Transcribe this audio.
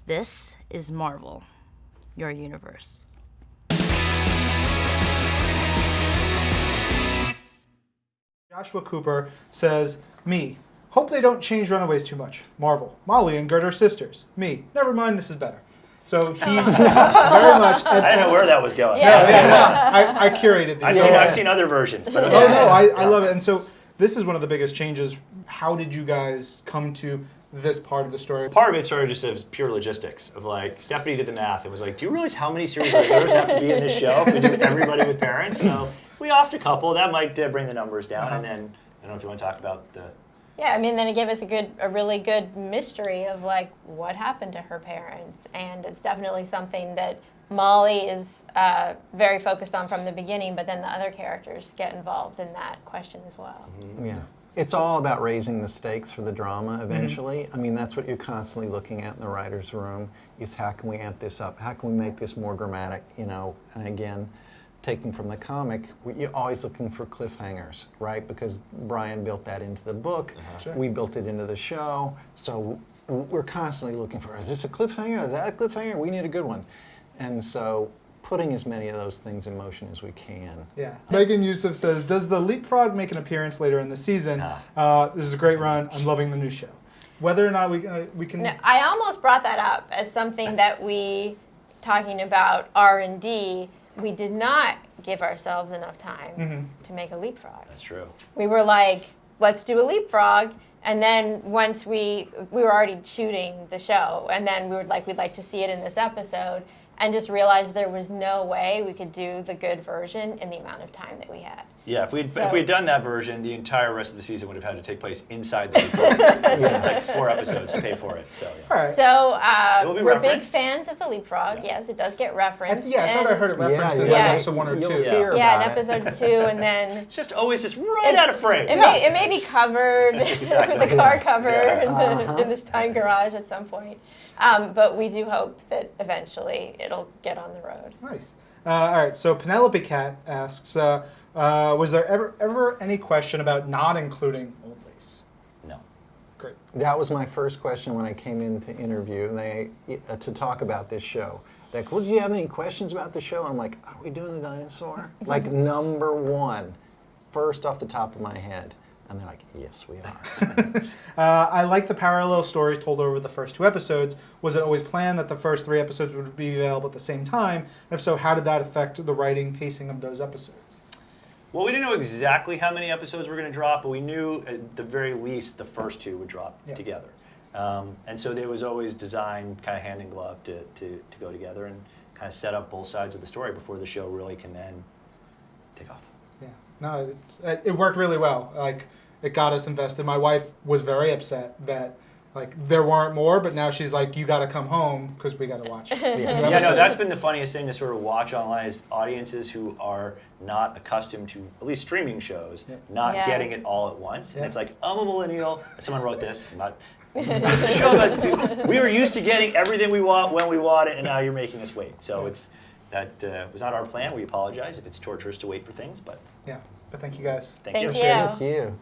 This is Marvel, your universe. Joshua Cooper says, me, hope they don't change Runaways too much. Marvel, Molly and Gert are sisters. Me, never mind, this is better. So he very much... I didn't know where that was going. I curated these. I've seen other versions. But Oh, no, I love it. And so this is one of the biggest changes. How did you guys come to this part of the story? Part of it started just as pure logistics of like, Stephanie did the math and was like, do you realize how many series regulars have to be in this show if we do everybody with parents? So if we offed a couple, that might bring the numbers down. And then, I don't know if you want to talk about the... Yeah, I mean, then it gave us a really good mystery of like what happened to her parents, and it's definitely something that Molly is very focused on from the beginning, but then the other characters get involved in that question as well. Mm-hmm. Yeah, it's all about raising the stakes for the drama eventually. Mm-hmm. I mean, that's what you're constantly looking at in the writer's room, is how can we amp this up? How can we make this more dramatic, you know? And again, taking from the comic, you're always looking for cliffhangers, right? Because Brian built that into the book, Sure. We built it into the show, so we're constantly looking for, is this a cliffhanger? Is that a cliffhanger? We need a good one. And so putting as many of those things in motion as we can. Yeah. Megan Yusuf says, does the Leapfrog make an appearance later in the season? This is a great run. I'm loving the new show. Whether or not we can... No, I almost brought that up as something that we, talking about R&D, we did not give ourselves enough time to make a leapfrog. That's true. We were like, let's do a leapfrog, and then once we were already shooting the show, and then we were like, we'd like to see it in this episode, and just realized there was no way we could do the good version in the amount of time that we had. Yeah, if we'd done that version, the entire rest of the season would have had to take place inside the leapfrog. Like 4 episodes to pay for it. So, yeah. All right. So It will be we're big referenced. fans of the leapfrog. Yes, it does get referenced. I thought I heard it referenced in Yeah. like episode 1 or 2. Hear Yeah, about in it. episode 2, and then It's just always just right out of frame. it may be covered Exactly. with the car cover Yeah. in this tiny garage at some point. But we do hope that eventually it'll get on the road. Nice. All right, so Penelope Cat asks, was there ever any question about not including Old Lace? No. Great. That was my first question when I came in to interview, to talk about this show. Like, well, do you have any questions about the show? I'm like, are we doing the dinosaur? Like, number one, first off the top of my head. And they're like, yes, we are. I like the parallel stories told over the first 2 episodes. Was it always planned that the first 3 episodes would be available at the same time? And if so, how did that affect the writing pacing of those episodes? Well, we didn't know exactly how many episodes were going to drop, but we knew at the very least the first 2 would drop together. And so there was always designed kind of hand in glove to go together and kind of set up both sides of the story before the show really can then take off. Yeah, no, it worked really well. Like, it got us invested. My wife was very upset that like there weren't more, but now she's like, you got to come home because we got to watch. Yeah, no, that's been the funniest thing to sort of watch online is audiences who are not accustomed to at least streaming shows, not getting it all at once. And it's like, I'm a millennial. Someone wrote this. I'm not. It's a show about we were used to getting everything we want when we want it, and now you're making us wait. So that was not our plan. We apologize if it's torturous to wait for things, but Yeah, but thank you guys. Thank you. Thank you.